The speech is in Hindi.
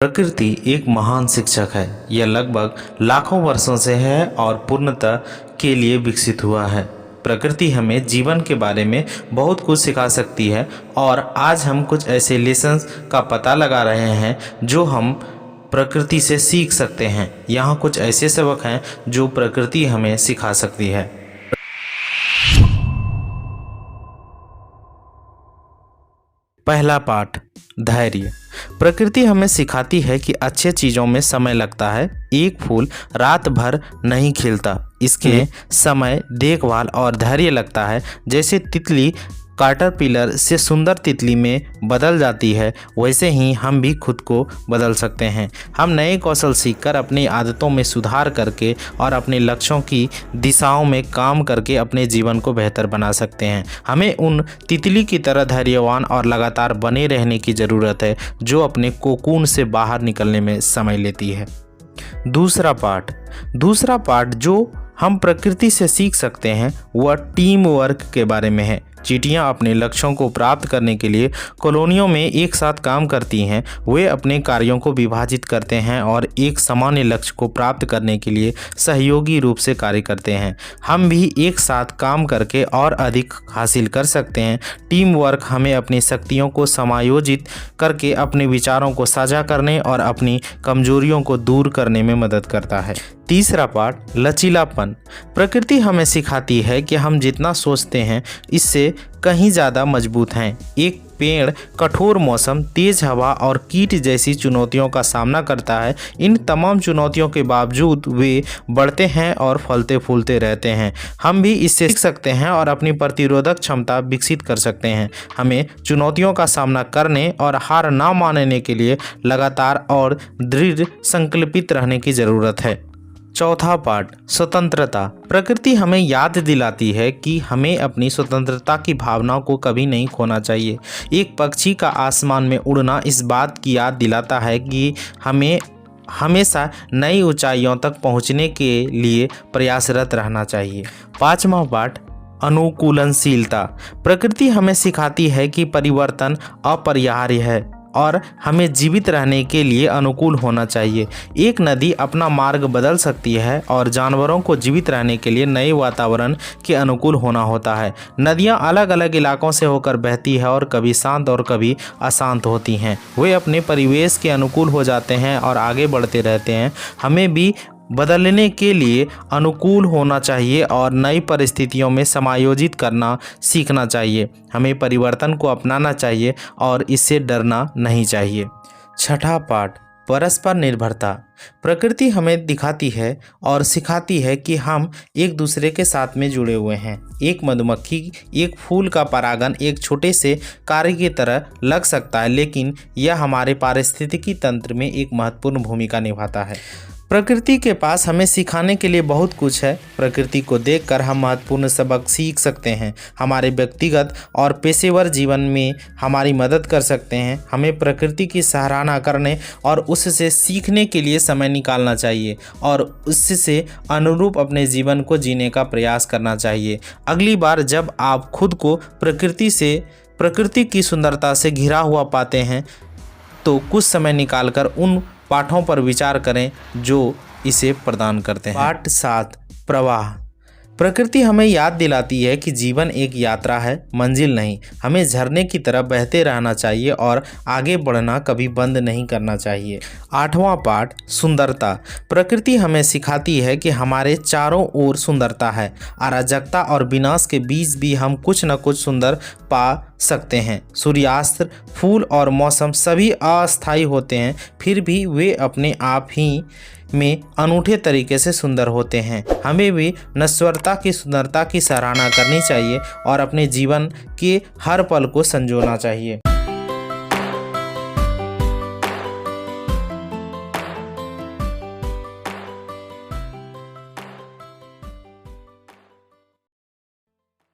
प्रकृति एक महान शिक्षक है। यह लगभग लाखों वर्षों से है और पूर्णतः के लिए विकसित हुआ है। प्रकृति हमें जीवन के बारे में बहुत कुछ सिखा सकती है और आज हम कुछ ऐसे लेसन्स का पता लगा रहे हैं जो हम प्रकृति से सीख सकते हैं। यहाँ कुछ ऐसे सबक हैं जो प्रकृति हमें सिखा सकती है। पहला पाठ, धैर्य। प्रकृति हमें सिखाती है कि अच्छे चीज़ों में समय लगता है। एक फूल रात भर नहीं खिलता, इसके समय, देखभाल और धैर्य लगता है। जैसे तितली कैटरपिलर से सुंदर तितली में बदल जाती है, वैसे ही हम भी खुद को बदल सकते हैं। हम नए कौशल सीखकर अपनी आदतों में सुधार करके और अपने लक्ष्यों की दिशाओं में काम करके अपने जीवन को बेहतर बना सकते हैं। हमें उन तितली की तरह धैर्यवान और लगातार बने रहने की ज़रूरत है जो अपने कोकून से बाहर निकलने में समय लेती है। दूसरा पाठ जो हम प्रकृति से सीख सकते हैं वह टीम वर्क के बारे में है। चींटियां अपने लक्ष्यों को प्राप्त करने के लिए कॉलोनियों में एक साथ काम करती हैं। वे अपने कार्यों को विभाजित करते हैं और एक सामान्य लक्ष्य को प्राप्त करने के लिए सहयोगी रूप से कार्य करते हैं। हम भी एक साथ काम करके और अधिक हासिल कर सकते हैं। टीम वर्क हमें अपनी शक्तियों को समायोजित करके अपने विचारों को साझा करने और अपनी कमजोरियों को दूर करने में मदद करता है। तीसरा पाठ, लचीलापन। प्रकृति हमें सिखाती है कि हम जितना सोचते हैं इससे कहीं ज़्यादा मजबूत हैं। एक पेड़ कठोर मौसम, तेज हवा और कीट जैसी चुनौतियों का सामना करता है। इन तमाम चुनौतियों के बावजूद वे बढ़ते हैं और फलते फूलते रहते हैं। हम भी इससे सीख सकते हैं और अपनी प्रतिरोधक क्षमता विकसित कर सकते हैं। हमें चुनौतियों का सामना करने और हार ना मानने के लिए लगातार और दृढ़ संकल्पित रहने की ज़रूरत है। चौथा पाठ, स्वतंत्रता। प्रकृति हमें याद दिलाती है कि हमें अपनी स्वतंत्रता की भावना को कभी नहीं खोना चाहिए। एक पक्षी का आसमान में उड़ना इस बात की याद दिलाता है कि हमें हमेशा नई ऊंचाइयों तक पहुंचने के लिए प्रयासरत रहना चाहिए। पांचवा पाठ, अनुकूलनशीलता। प्रकृति हमें सिखाती है कि परिवर्तन अपरिहार्य है और हमें जीवित रहने के लिए अनुकूल होना चाहिए। एक नदी अपना मार्ग बदल सकती है और जानवरों को जीवित रहने के लिए नए वातावरण के अनुकूल होना होता है। नदियाँ अलग अलग इलाकों से होकर बहती है और कभी शांत और कभी अशांत होती हैं। वे अपने परिवेश के अनुकूल हो जाते हैं और आगे बढ़ते रहते हैं। हमें भी बदलने के लिए अनुकूल होना चाहिए और नई परिस्थितियों में समायोजित करना सीखना चाहिए। हमें परिवर्तन को अपनाना चाहिए और इससे डरना नहीं चाहिए। छठा पाठ, परस्पर निर्भरता। प्रकृति हमें दिखाती है और सिखाती है कि हम एक दूसरे के साथ में जुड़े हुए हैं। एक मधुमक्खी, एक फूल का परागण एक छोटे से कार्य की तरह लग सकता है, लेकिन यह हमारे पारिस्थितिकी तंत्र में एक महत्वपूर्ण भूमिका निभाता है। प्रकृति के पास हमें सिखाने के लिए बहुत कुछ है। प्रकृति को देखकर हम महत्वपूर्ण सबक सीख सकते हैं। हमारे व्यक्तिगत और पेशेवर जीवन में हमारी मदद कर सकते हैं। हमें प्रकृति की सराहना करने और उससे सीखने के लिए समय निकालना चाहिए और उससे अनुरूप अपने जीवन को जीने का प्रयास करना चाहिए। अगली बार जब आप खुद को प्रकृति की सुंदरता से घिरा हुआ पाते हैं तो कुछ समय निकालकर उन पाठों पर विचार करें जो इसे प्रदान करते हैं। पाठ 7, प्रवाह। प्रकृति हमें याद दिलाती है कि जीवन एक यात्रा है, मंजिल नहीं। हमें झरने की तरह बहते रहना चाहिए और आगे बढ़ना कभी बंद नहीं करना चाहिए। 8वां पाठ, सुंदरता। प्रकृति हमें सिखाती है कि हमारे चारों ओर सुंदरता है। अराजकता और विनाश के बीच भी हम कुछ न कुछ सुंदर पा सकते हैं। सूर्यास्त, फूल और मौसम सभी अस्थायी होते हैं, फिर भी वे अपने आप ही में अनूठे तरीके से सुंदर होते हैं। हमें भी नश्वरता की सुंदरता की सराहना करनी चाहिए और अपने जीवन के हर पल को संजोना चाहिए।